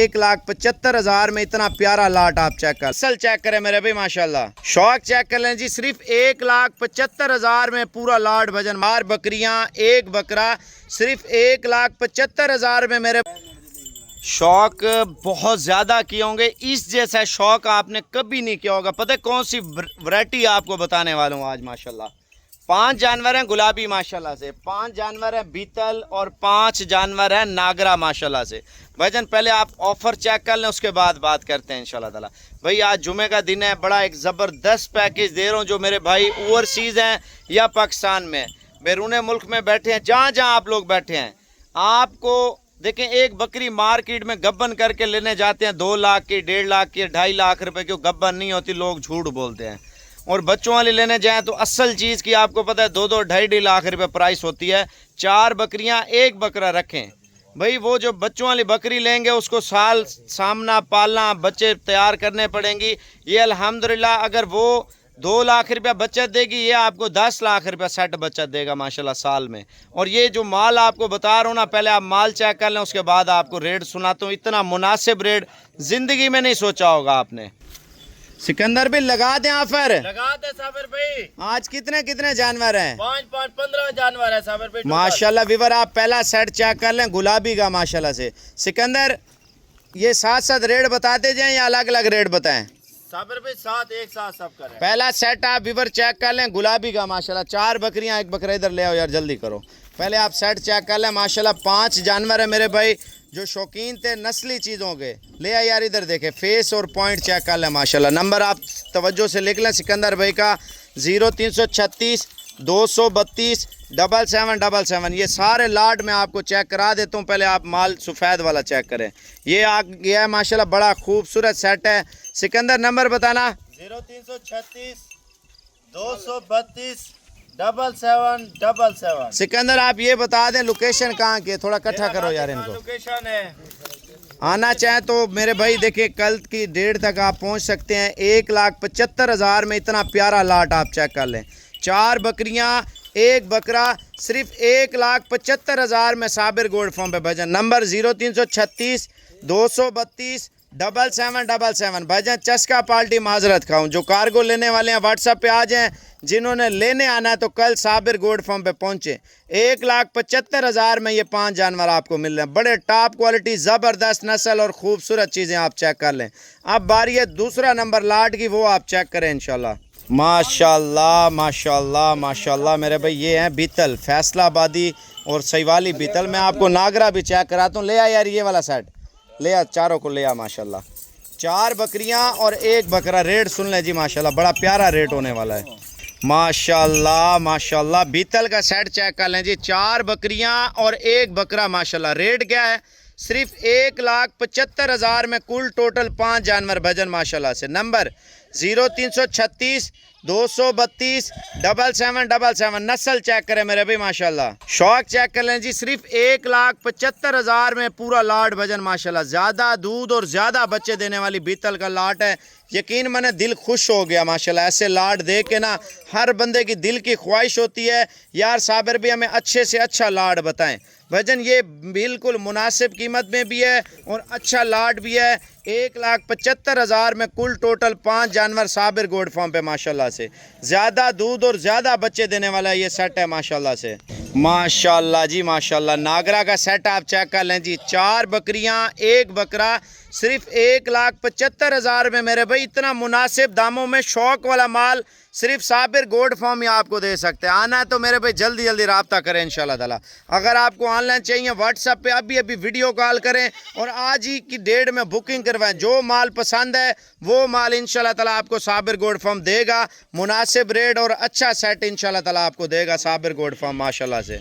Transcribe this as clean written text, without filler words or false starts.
1,75,000 में इतना प्यारा लाट आप चेक कर, असल चेक करें मेरे भाई माशाल्लाह। शौक चेक कर लें जी, सिर्फ 1,75,000 में पूरा लाट भजन, मार बकरियां, एक बकरा, सिर्फ 1,75,000 में मेरे शौक बहुत ज़्यादा किए होंगे। इस जैसा शौक आपने कभी नहीं किया होगा। पता है कौन सी वैरायटी आपको बताने वाला हूँ आज माशाल्लाह। 5 जानवर हैं गुलाबी माशाल्लाह से, 5 जानवर हैं बीतल और 5 जानवर हैं नागरा माशाल्लाह से। भाईजान पहले आप ऑफ़र चेक कर लें, उसके बाद बात करते हैं इंशाल्लाह ताला। भाई आज जुमे का दिन है, बड़ा एक ज़बरदस्त पैकेज दे रहा हूँ जो मेरे भाई ओवरसीज़ हैं या पाकिस्तान में, बैरून मुल्क में बैठे हैं, जहाँ जहाँ आप लोग बैठे हैं, आपको देखें एक बकरी मार्केट में गब्बन करके लेने जाते हैं 2 लाख की, 1.5 लाख की, 2.5 लाख रुपए की, गब्बन नहीं होती, लोग झूठ बोलते हैं। और बच्चों वाली लेने जाएं तो असल चीज़ की आपको पता है 2-2, 2.5 लाख रुपए प्राइस होती है। 4 बकरियां, एक बकरा रखें। भाई वो जो बच्चों वाली बकरी लेंगे उसको साल सामना पालना, बच्चे तैयार करने पड़ेंगी। ये अल्हम्दुलिल्लाह अगर वो 2 लाख रुपया बचत देगी, ये आपको 10 लाख रुपया सेट बचत देगा माशाल्लाह साल में। और ये जो माल आपको बता रहा हूँ ना, पहले आप माल चेक कर लें, उसके बाद आपको रेट सुनाता हूँ। इतना मुनासिब रेट ज़िंदगी में नहीं सोचा होगा आपने। सिकंदर भी लगा दें ऑफर, लगा दे साबिर भाई। आज कितने कितने जानवर हैं? 5 15 जानवर है साबिर भाई माशाल्लाह। विवर आप पहला सेट चेक कर लें गुलाबी का माशाल्लाह से। सिकंदर ये साथ साथ रेट बताते जाएं या अलग अलग रेट बताएं? साबिर भाई साथ एक साथ सब करें। पहला सेट आप विवर चेक कर लें गुलाबी का माशाल्लाह। 4 बकरियां, एक बकरा इधर ले आओ यार, जल्दी करो। पहले आप सेट चेक कर लें माशाल्लाह। 5 जानवर है मेरे भाई जो शौकीन थे नस्ली चीज़ों के, ले आ यार इधर देखें, फेस और पॉइंट चेक कर लें माशाल्लाह। नंबर आप तवज्जो से लिख लें सिकंदर भाई का 0336 232 7777। ये सारे लाट में आपको चेक करा देता हूँ। पहले आप माल सफ़ेद वाला चेक करें, ये आ गया है माशाल्लाह, बड़ा खूबसूरत सेट है। सिकंदर नंबर बताना। 0336 232 7777। सिकंदर आप ये बता दें लोकेशन कहाँ की है, थोड़ा इकट्ठा करो यार इनको। लोकेशन है, आना चाहें तो मेरे भाई देखिए कल की डेट तक आप पहुंच सकते हैं। 1,75,000 में इतना प्यारा लाट आप चेक कर लें। 4 बकरियां, एक बकरा, सिर्फ 1,75,000 में साबिर गोल्ड फार्म पे भजन। नंबर 0336 232 7777। भजन चस्का पार्टी माजरत खाऊं, जो कार्गो लेने वाले हैं व्हाट्सएप पे आ जाएं, जिन्होंने लेने आना है तो कल साबिर गोल्ड फार्म पे पहुंचे। 1,75,000 में ये 5 जानवर आपको मिल रहे हैं, बड़े टॉप क्वालिटी, ज़बरदस्त नस्ल और खूबसूरत चीज़ें आप चेक कर लें। अब बारी है दूसरा नंबर लाट की, वो आप चेक करें इंशाल्लाह। माशाल्लाह माशाल्लाह माशाल्लाह मेरे भाई ये हैं बीतल, फैसलाबादी और सहीवाली बीतल। मैं आपको नागरा भी चेक कराता हूँ। ले आ यार ये वाला सेट, ले आ, चारों को ले आ माशाल्लाह। 4 बकरियां और एक बकरा। रेट सुन लें जी माशाल्लाह, बड़ा प्यारा रेट होने वाला है माशाल्लाह माशाल्लाह। बीतल का सेट चेक कर लें जी, 4 बकरियां और एक बकरा माशाल्लाह। रेट क्या है? सिर्फ 1,75,000 में कुल टोटल 5 जानवर भजन माशाल्लाह से। नंबर 0336 232 7777। नस्ल चेक करें मेरे भाई माशाल्लाह। शौक चेक कर लें जी, सिर्फ 1,75,000 में पूरा लाट भजन माशाल्लाह। ज़्यादा दूध और ज़्यादा बच्चे देने वाली बीतल का लाट है। यकीन मैंने दिल खुश हो गया माशाल्लाह। ऐसे लाट देख के ना हर बंदे की दिल की ख्वाहिश होती है यार साबिर भी हमें अच्छे से अच्छा लाट बताएं। भजन ये बिल्कुल मुनासिब कीमत में भी है और अच्छा लाट भी है। 1,75,000 में कुल टोटल 5 जानवर साबिर गोल्ड फार्म पे माशाल्लाह से। ज़्यादा दूध और ज़्यादा बच्चे देने वाला ये सेट है माशाल्लाह से। माशाल्लाह जी माशाल्लाह। नागरा का सेट आप चेक कर लें जी, 4 बकरियां, एक बकरा, सिर्फ 1,75,000 में मेरे भाई। इतना मुनासिब दामों में शौक वाला माल सिर्फ साबिर गोल्ड फार्म ही आपको दे सकते हैं। आना है तो मेरे भाई जल्दी जल्दी रब्ता करें इंशाल्लाह ताला। अगर आपको ऑनलाइन चाहिए व्हाट्सएप पे अभी अभी वीडियो कॉल करें और आज ही की डेट में बुकिंग करवाएं। जो माल पसंद है वो माल इंशाल्लाह ताला आपको साबिर गोल्ड फार्म देगा। मुनासिब रेट और अच्छा सेट इंशाल्लाह ताला आपको देगा साबिर गोल्ड फार्म माशाल्लाह से।